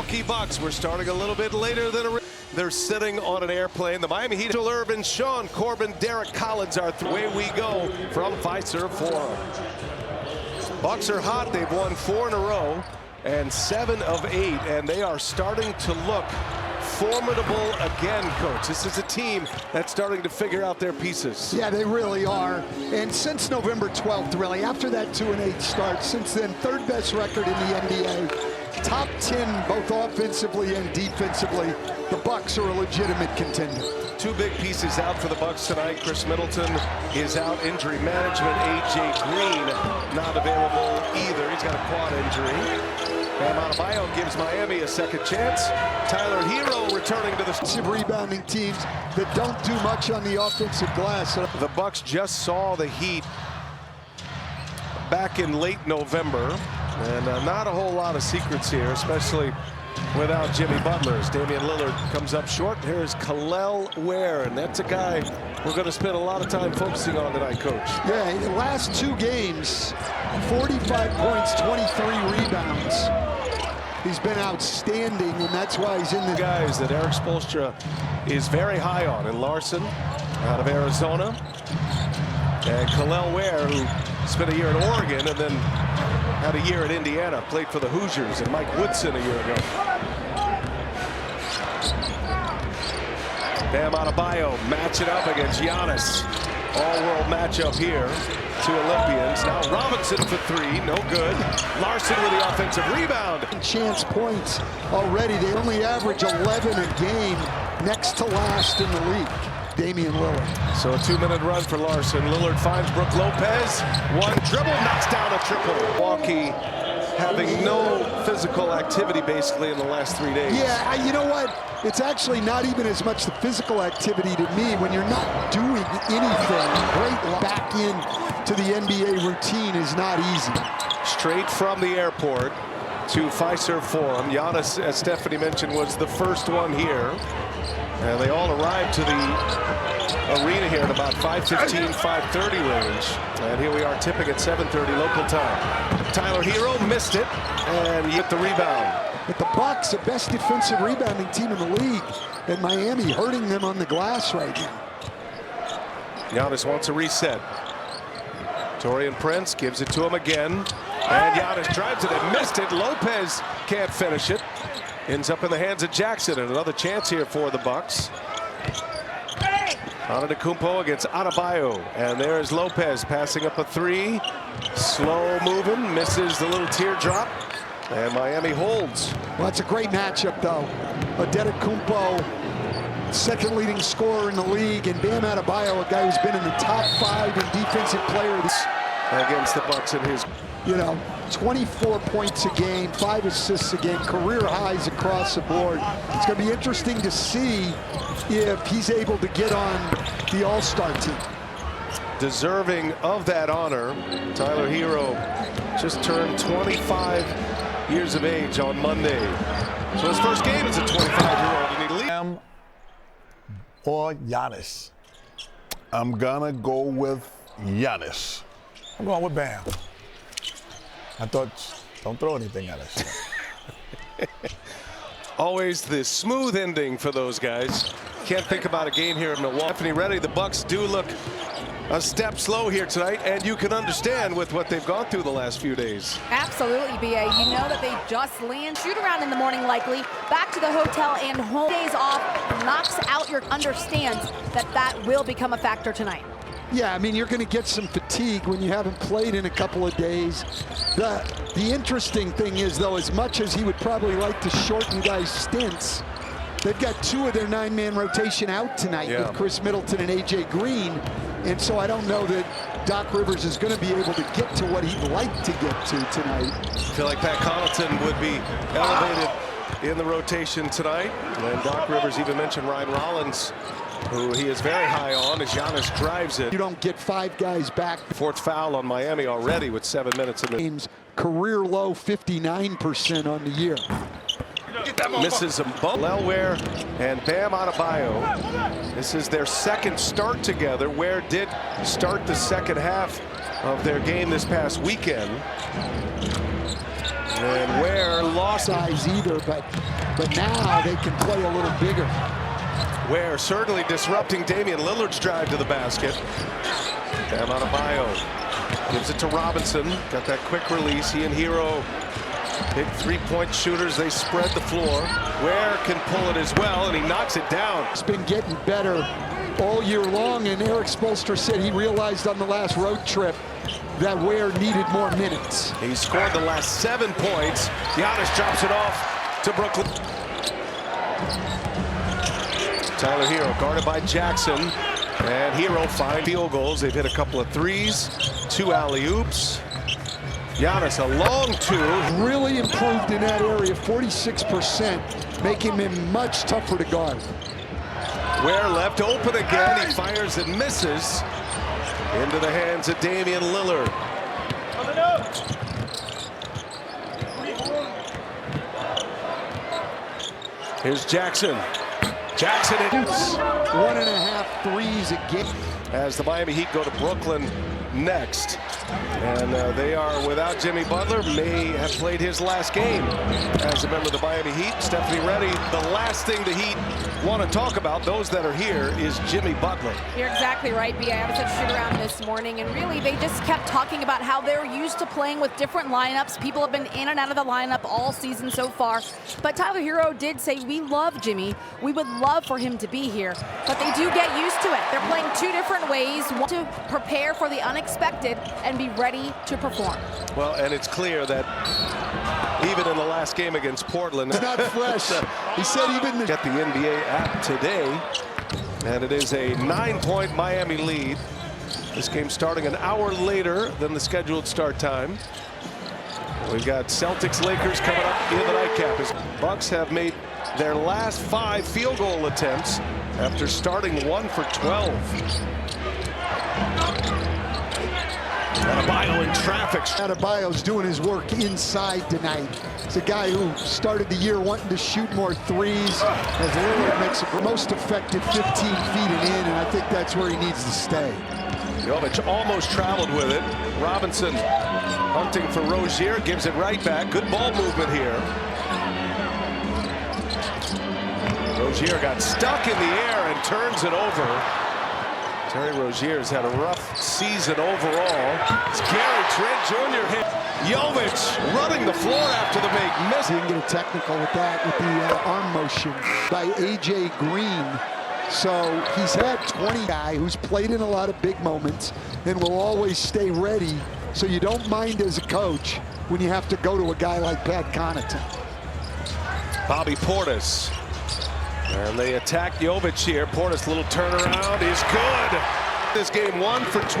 Milwaukee Bucks. We're starting a little bit later than they're sitting on an airplane. The Miami Heat, Irvin, Sean Corbin, Derek Collins are away we go from Fiserv Forum. Bucks are hot. They've won 4 in a row and 7 of 8, and they are starting to look formidable again, Coach. This is a team that's starting to figure out their pieces. Yeah, they really are. And since November 12th, really, after that 2-8 start, since then, 3rd best record in the NBA. Top 10 both offensively and defensively. The Bucks are a legitimate contender. 2 big pieces out for the Bucks tonight. Chris Middleton is out, injury management. A.J. Green not available either. He's got a quad injury. Bam Adebayo gives Miami a second chance. Tyler Hero returning to the rebounding teams that don't do much on the offensive glass. The Bucks just saw the Heat back in late November, and not a whole lot of secrets here, especially without Jimmy Butler. As Damian Lillard comes up short. Here's Kel'el Ware, and that's a guy we're going to spend a lot of time focusing on tonight, Coach. Yeah, the last 2 games, 45 points, 23 rebounds. He's been outstanding, and that's why he's in the guys that Eric Spoelstra is very high on. And Larson out of Arizona, and Kel'el Ware, who spent a year in Oregon and then had a year at Indiana, played for the Hoosiers, and Mike Woodson a year ago. Bam Adebayo matching up against Giannis. All-world matchup here. 2 Olympians. Now Robinson for 3, no good. Larson with the offensive rebound. Chance points already. They only average 11 a game, next to last in the league. Damian Lillard. So a 2-minute run for Larson. Lillard finds Brook Lopez. One dribble, knocks down a triple. Milwaukee having no physical activity basically in the last 3 days. Yeah, you know what? It's actually not even as much the physical activity to me when you're not doing anything. Great back in to the NBA routine is not easy. Straight from the airport to Fiserv Forum. Giannis, as Stephanie mentioned, was the first one here. And they all arrived to the arena here at about 5:15, 5:30 range. And here we are tipping at 7:30 local time. Tyler Hero missed it, and he hit the rebound. But the Bucks, the best defensive rebounding team in the league, and Miami hurting them on the glass right now. Giannis wants a reset. Taurean Prince gives it to him again. And Giannis drives it and missed it. Lopez can't finish it. Ends up in the hands of Jackson, and another chance here for the Bucks. Antetokounmpo against Adebayo, and there's Lopez passing up a 3. Slow moving, misses the little teardrop, and Miami holds. Well, that's a great matchup, though. Antetokounmpo, second leading scorer in the league, and Bam Adebayo, a guy who's been in the top 5 in defensive players against the Bucks in his, 24 points a game, 5 assists a game, career highs across the board. It's going to be interesting to see if he's able to get on the All-Star team. Deserving of that honor, Tyler Hero just turned 25 years of age on Monday. So his first game as a 25-year-old. Or Giannis. I'm gonna go with Giannis. I'm going with Bam. I thought, don't throw anything at us. Always the smooth ending for those guys. Can't think about a game here in Milwaukee. Stephanie ready. The Bucks do look a step slow here tonight, and you can understand with what they've gone through the last few days. Absolutely, BA. You know that they just land, shoot around in the morning likely, back to the hotel and home. Days off, knocks out your understands that will become a factor tonight. Yeah, I mean, you're going to get some fatigue when you haven't played in a couple of days. The interesting thing is, though, as much as he would probably like to shorten guys' stints, they've got 2 of their 9-man rotation out tonight with Chris Middleton and A.J. Green. And so I don't know that Doc Rivers is going to be able to get to what he'd like to get to tonight. I feel like Pat Connaughton would be elevated in the rotation tonight. And Doc Rivers even mentioned Ryan Rollins, who he is very high on as Giannis drives it. You don't get 5 guys back. 4th foul on Miami already with 7 minutes in the game's career low 59% on the year. Misses them both. Kel'el and Bam Adebayo. This is their second start together. Ware did start the second half of their game this past weekend. And Ware lost size either, but now they can play a little bigger. Ware certainly disrupting Damian Lillard's drive to the basket. Bam Adebayo gives it to Robinson. Got that quick release. He and Hero, big three-point shooters. They spread the floor. Ware can pull it as well, and he knocks it down. It's been getting better all year long, and Eric Spoelstra said he realized on the last road trip that Ware needed more minutes. He scored the last 7 points. Giannis drops it off to Brooklyn. Tyler Hero guarded by Jackson, and Hero 5 field goals. They've hit a couple of threes, 2 alley-oops. Giannis a long 2. Really improved in that area, 46%, making him much tougher to guard. Ware left open again. He fires and misses into the hands of Damian Lillard. Here's Jackson. Jackson hits 1.5 threes a game. as the Miami Heat go to Brooklyn next. And they are without Jimmy Butler. May have played his last game as a member of the Miami Heat. Stephanie Reddy, the last thing the Heat want to talk about, those that are here, is Jimmy Butler. You're exactly right, B. I was at shoot-around this morning, and really they just kept talking about how they're used to playing with different lineups. People have been in and out of the lineup all season so far. But Tyler Hero did say, we love Jimmy. We would love for him to be here. But they do get used to it. They're playing 2 different ways, one to prepare for the unexpected and be ready to perform. Well, and it's clear that even in the last game against Portland, It's not fresh. He said even get the NBA app today, and it is a 9-point Miami lead. This game starting an hour later than the scheduled start time. We've got Celtics-Lakers coming up in the nightcap. As Bucks have made their last 5 field goal attempts after starting 1 for 12. Adebayo in traffic. Adebayo's doing his work inside tonight. It's a guy who started the year wanting to shoot more threes. As Lillard makes the most effective 15 feet and in, and I think that's where he needs to stay. Jovic almost traveled with it. Robinson hunting for Rozier, gives it right back. Good ball movement here. Rozier got stuck in the air and turns it over. Terry Rozier's had a rough season overall. It's Gary Trent Jr. hit. Jovic running the floor after the make. Miss. He didn't get a technical with that, with the arm motion by A.J. Green. So he's had 20 guy who's played in a lot of big moments and will always stay ready. So you don't mind as a coach when you have to go to a guy like Pat Connaughton. Bobby Portis. And they attack Jovic here. Portis' little turnaround is good. This game 1 for 12.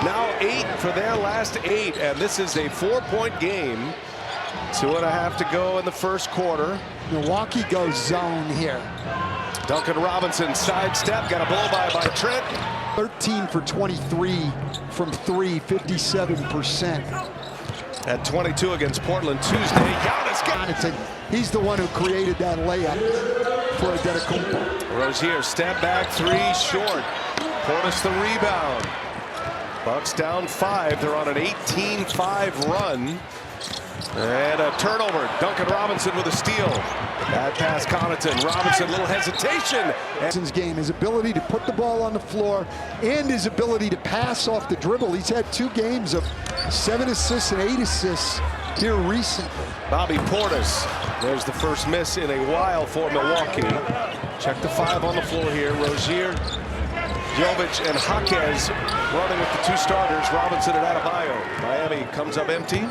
Now 8 for their last 8. And this is a 4-point game. 2.5 to go in the first quarter. Milwaukee goes zone here. Duncan Robinson sidestep. Got a blow by Trent. 13 for 23 from 3, 57%. At 22 against Portland Tuesday. Giannis got Connaughton, he's the one who created that layup for Antetokounmpo. Rozier step back 3 short. Portis the rebound. Bucks down 5. They're on an 18-5 run. And a turnover. Duncan Robinson with a steal. Bad pass Connaughton. Robinson, little hesitation. Robinson's game, his ability to put the ball on the floor and his ability to pass off the dribble. He's had 2 games of 7 assists and 8 assists here recently. Bobby Portis. There's the first miss in a while for Milwaukee. Check the 5 on the floor here. Rozier, Jovic, and Jaquez running with the 2 starters. Robinson and Adebayo. Miami comes up empty.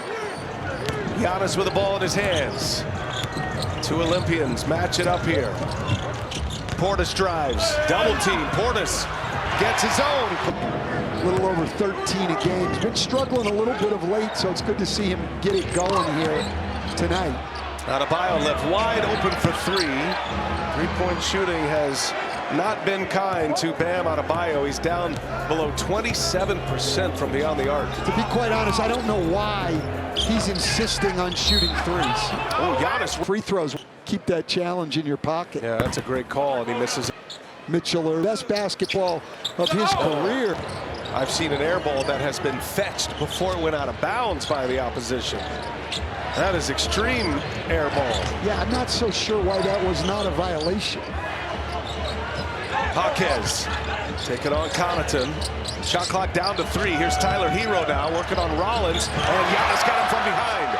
Giannis with the ball in his hands. 2 Olympians match it up here. Portis drives. Double team. Portis gets his own. A little over 13 a game. He's been struggling a little bit of late, so it's good to see him get it going here tonight. Adebayo left wide open for 3. 3-point shooting has not been kind to Bam Adebayo. He's down below 27% from beyond the arc. To be quite honest, I don't know why he's insisting on shooting threes. Oh, Giannis. Free throws. Keep that challenge in your pocket. Yeah, that's a great call, and he misses. Mitchell, best basketball of his career. I've seen an air ball that has been fetched before it went out of bounds by the opposition. That is extreme air ball. Yeah, I'm not so sure why that was not a violation. Jaquez taking on Connaughton. Shot clock down to 3. Here's Tyler Hero now working on Rollins, and Giannis got him from behind.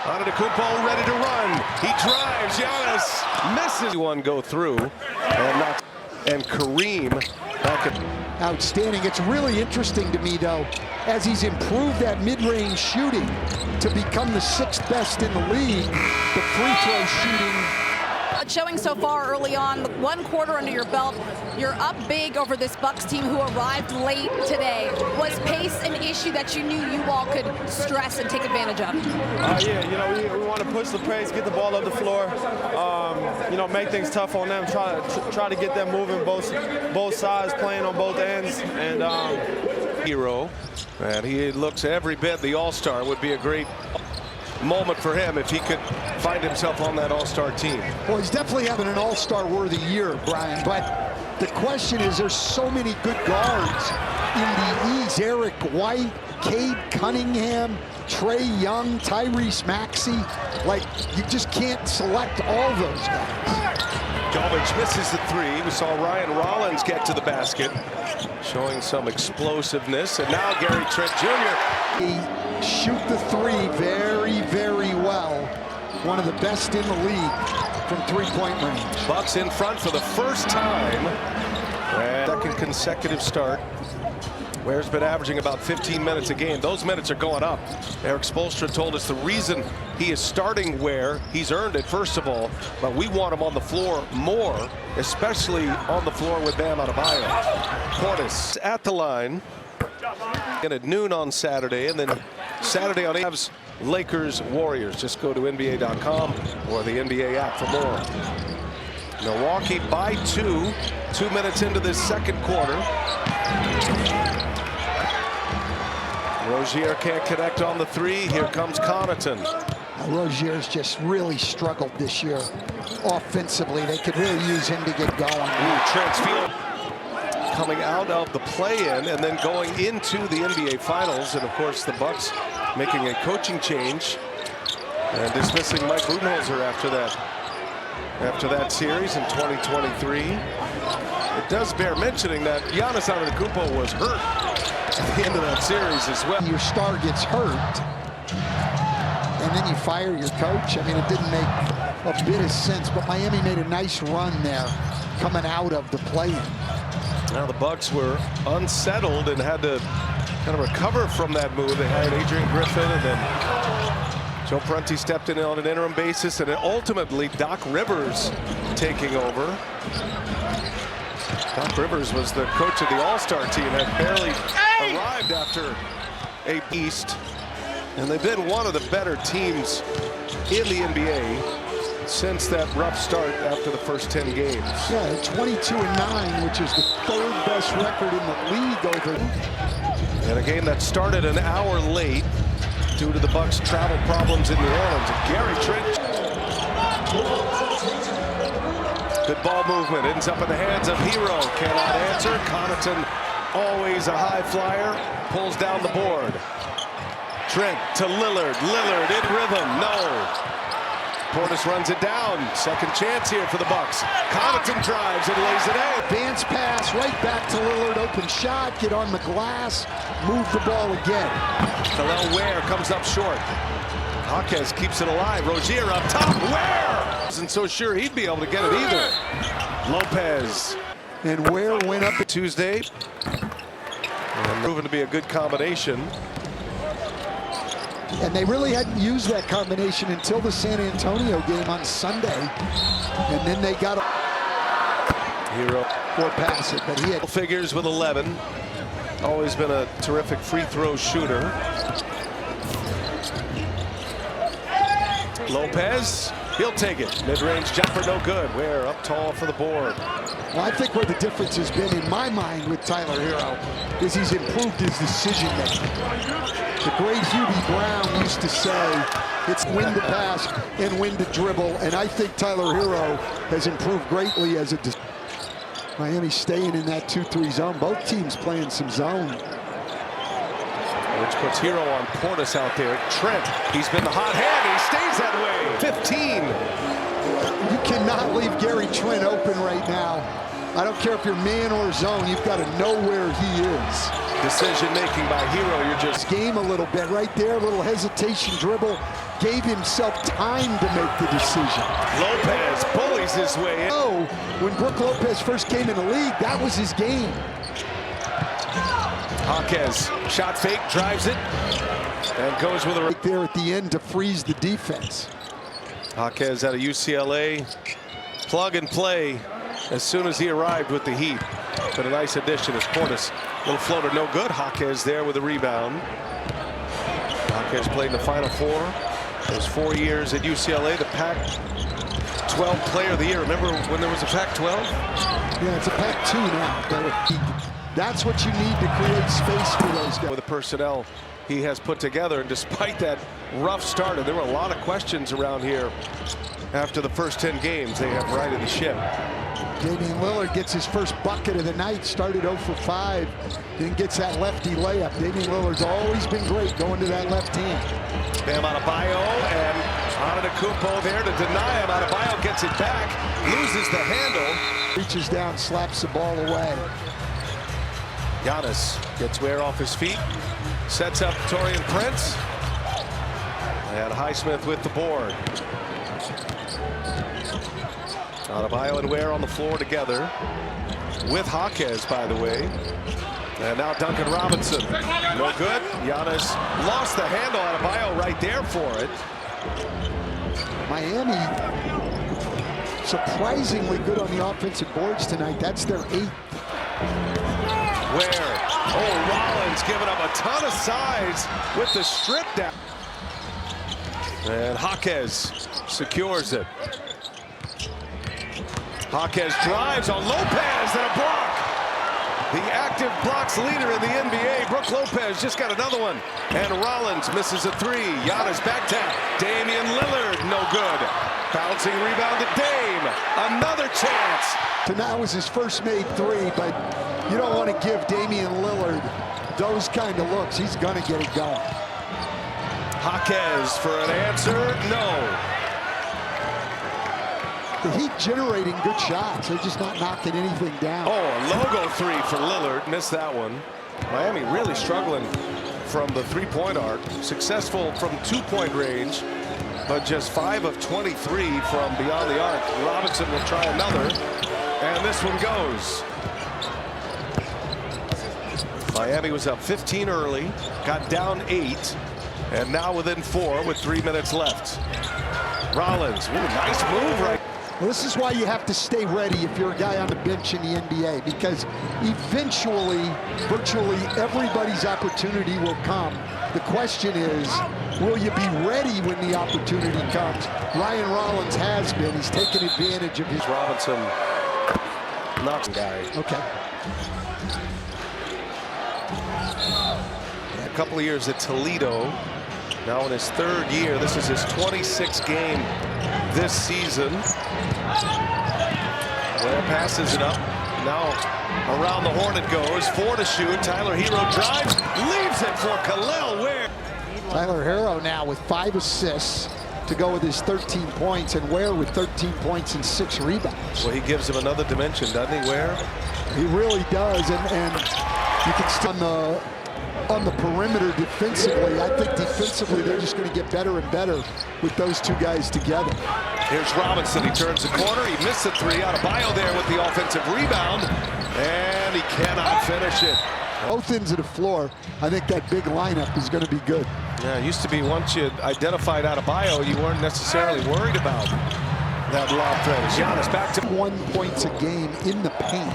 Antetokounmpo ready to run. He drives. Giannis misses. One go through, and Kareem back at. Outstanding. It's really interesting to me, though, as he's improved that mid-range shooting to become the 6th best in the league, the free throw shooting. Showing so far early on, 1 quarter under your belt, you're up big over this Bucks team who arrived late today. Was pace an issue that you knew you all could stress and take advantage of? Yeah, you know, we want to push the pace, get the ball up the floor, you know, make things tough on them, try to get them moving both sides, playing on both ends, and Hero, and he looks every bit the All-Star. Would be a great moment for him if he could find himself on that All-Star team. Well, he's definitely having an All-Star worthy year, Brian, but the question is there's so many good guards in the East. Eric White, Cade Cunningham, Trae Young, Tyrese Maxey. Like, you just can't select all those guys. Jovic misses the 3. We saw Ryan Rollins get to the basket, showing some explosiveness, and now Gary Trent Jr. He shoot the 3 very, very well. One of the best in the league from three-point range. Bucks in front for the first time. And second consecutive start. Ware's been averaging about 15 minutes a game. Those minutes are going up. Eric Spoelstra told us the reason he is starting Ware, he's earned it, first of all, but we want him on the floor more, especially on the floor with Bam Adebayo. Portis at the line. And at noon on Saturday, and then Saturday on Avs, Lakers, Warriors. Just go to NBA.com or the NBA app for more. Milwaukee by 2. 2 minutes into this second quarter. Rozier can't connect on the 3. Here comes Connaughton. Rozier's just really struggled this year offensively. They could really use him to get going. Trent's field coming out of the play-in and then going into the NBA Finals. And, of course, the Bucks making a coaching change and dismissing Mike Budenholzer after that series in 2023. It does bear mentioning that Giannis Antetokounmpo was hurt at the end of that series as well. Your star gets hurt, and then you fire your coach. I mean, it didn't make a bit of sense, but Miami made a nice run there coming out of the play-in. Now the Bucks were unsettled and had to kind of recover from that move. They hired Adrian Griffin, and then Joe Prunty stepped in on an interim basis, and then ultimately Doc Rivers taking over. Doc Rivers was the coach of the All-Star team, had barely arrived after a East, and they've been one of the better teams in the NBA since that rough start after the first 10 games. Yeah, 22-9, which is the 3rd best record in the league over. And a game that started an hour late due to the Bucks' travel problems in New Orleans. Gary Trent. Good ball movement, ends up in the hands of Hero. Cannot answer. Connaughton, always a high flyer, pulls down the board. Trent to Lillard. Lillard in rhythm. No. Portis runs it down. Second chance here for the Bucks. Connaughton drives and lays it in. Advance pass right back to Lillard. Open shot. Get on the glass. Move the ball again. Kel'el Ware comes up short. Jaquez keeps it alive. Rozier up top. Ware wasn't so sure he'd be able to get it either. Lopez. And Ware went up Tuesday. And proven to be a good combination. And they really hadn't used that combination until the San Antonio game on Sunday. And then they got Hero or pass it, but he had figures with 11. Always been a terrific free throw shooter. Lopez, he'll take it. Mid-range jumper, no good. Ware up tall for the board. Well, I think where the difference has been in my mind with Tyler Hero is he's improved his decision making. The great Hubie Brown used to say, it's when to pass and when to dribble, and I think Tyler Hero has improved greatly as a Miami staying in that 2-3 zone. Both teams playing some zone. which puts Hero on Portis out there. Trent, he's been the hot hand. He stays that way. 15. You cannot leave Gary Trent open right now. I don't care if you're man or zone. You've got to know where he is. Decision making by Hero. You're just game a little bit right there. A little hesitation dribble. Gave himself time to make the decision. Lopez bullies his way in. Oh, when Brook Lopez first came in the league, that was his game. Jaquez, shot fake, drives it, and goes with a right there at the end to freeze the defense. Jaquez out of UCLA, plug and play as soon as he arrived with the Heat. But a nice addition as Portis. Little floater, no good. Jaquez there with a rebound. Jaquez played in the Final Four. Those 4 years at UCLA, the Pac-12 Player of the Year. Remember when there was a Pac-12? Yeah, it's a Pac-2 now. But that's what you need to create space for those guys. With the personnel he has put together, and despite that rough start, and there were a lot of questions around here after the first 10 games, they have righted the ship. Damian Lillard gets his first bucket of the night, started 0 for 5, then gets that lefty layup. Damian Lillard's always been great going to that left hand. Bam Adebayo and Antetokounmpo there to deny him. Adebayo gets it back, loses the handle. Reaches down, slaps the ball away. Giannis gets Ware off his feet, sets up Taurean Prince, and Highsmith with the board. Adebayo and Ware on the floor together with Jaquez, by the way. And now Duncan Robinson. No good. Giannis lost the handle. Adebayo right there for it. Miami surprisingly good on the offensive boards tonight. That's their 8th. Ware. Oh, Rollins giving up a ton of size with the strip down. And Jaquez secures it. Jaquez drives on Lopez and a block. The active blocks leader in the NBA, Brook Lopez, just got another one. And Rollins misses a 3. Giannis back tap. Damian Lillard, no good. Bouncing rebound to Dame. Another chance. So now was his first made 3, but you don't want to give Damian Lillard those kind of looks. He's going to get it going. Jaquez for an answer, no. The Heat generating good shots. They're just not knocking anything down. Oh, a logo 3 for Lillard. Missed that one. Miami really struggling from the three-point arc. Successful from 2-point range, but just 5 of 23 from beyond the arc. Robinson will try another, and this one goes. Miami was up 15 early, got down 8, and now within 4 with 3 minutes left. Rollins, ooh, nice move right. Well, this is why you have to stay ready if you're a guy on the bench in the NBA, because eventually, virtually everybody's opportunity will come. The question is, will you be ready when the opportunity comes? Ryan Rollins has been. He's taken advantage of his. Robinson, not the guy. Okay. A couple of years at Toledo. Now in his 3rd year. This is his 26th game this season. Ware passes it up. Now around the horn it goes. 4 to shoot. Tyler Hero drives. Leaves it for Khalil Ware. Tyler Hero now with 5 assists to go with his 13 points, and Ware with 13 points and 6 rebounds. Well, he gives him another dimension, doesn't he, Ware? He really does, and you can still on the perimeter defensively. I think defensively they're just going to get better and better with those 2 guys together. Here's Robinson. He turns the corner. He missed a 3. Adebayo there with the offensive rebound, and he cannot finish it. Both ends of the floor. I think that big lineup is going to be good. Yeah, it used to be once you identified Adebayo, you weren't necessarily worried about that lob threat. Giannis back to 1 point a game in the paint.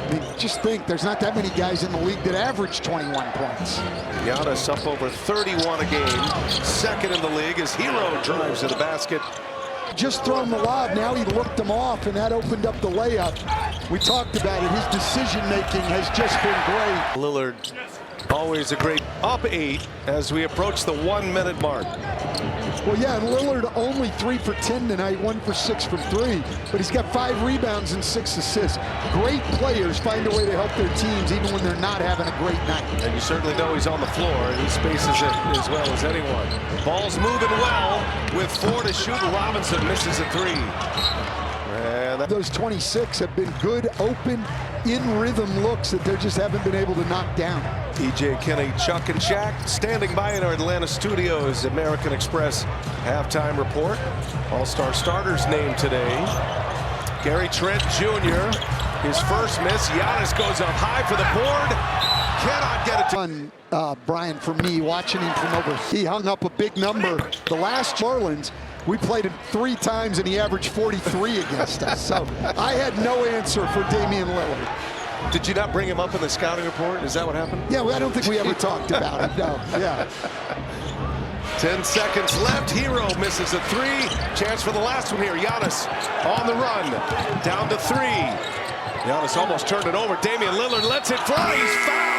I mean, just think, there's not that many guys in the league that average 21 points. Giannis up over 31 a game, 2nd in the league as Hero drives to the basket. Just thrown the lob, now he looked them off, and that opened up the layup. We talked about it, his decision-making has just been great. Lillard, always a great up 8 as we approach the 1-minute mark. Well, yeah, and Lillard only 3 for 10 tonight, 1 for 6 from 3, but he's got 5 rebounds and 6 assists. Great players find a way to help their teams even when they're not having a great night. And you certainly know he's on the floor, and he spaces it as well as anyone. Ball's moving well with 4 to shoot. Robinson misses a 3. And those 26 have been good, open, in-rhythm looks that they just haven't been able to knock down. E.J. Kinney, Chuck, and Shaq standing by in our Atlanta studios. American Express halftime report. All-star starters named today. Gary Trent Jr., his first miss. Giannis goes up high for the board. Cannot get it to Brian, for me, watching him from over, he hung up a big number. The last Orleans, we played him 3 times and he averaged 43 against us. So I had no answer for Damian Lillard. Did you not bring him up in the scouting report? Is that what happened? Yeah, well, I don't think we ever talked about it. No, yeah. 10 seconds left. Hero misses a 3. Chance for the last one here. Giannis on the run. Down to 3. Giannis almost turned it over. Damian Lillard lets it fly. He's fouled.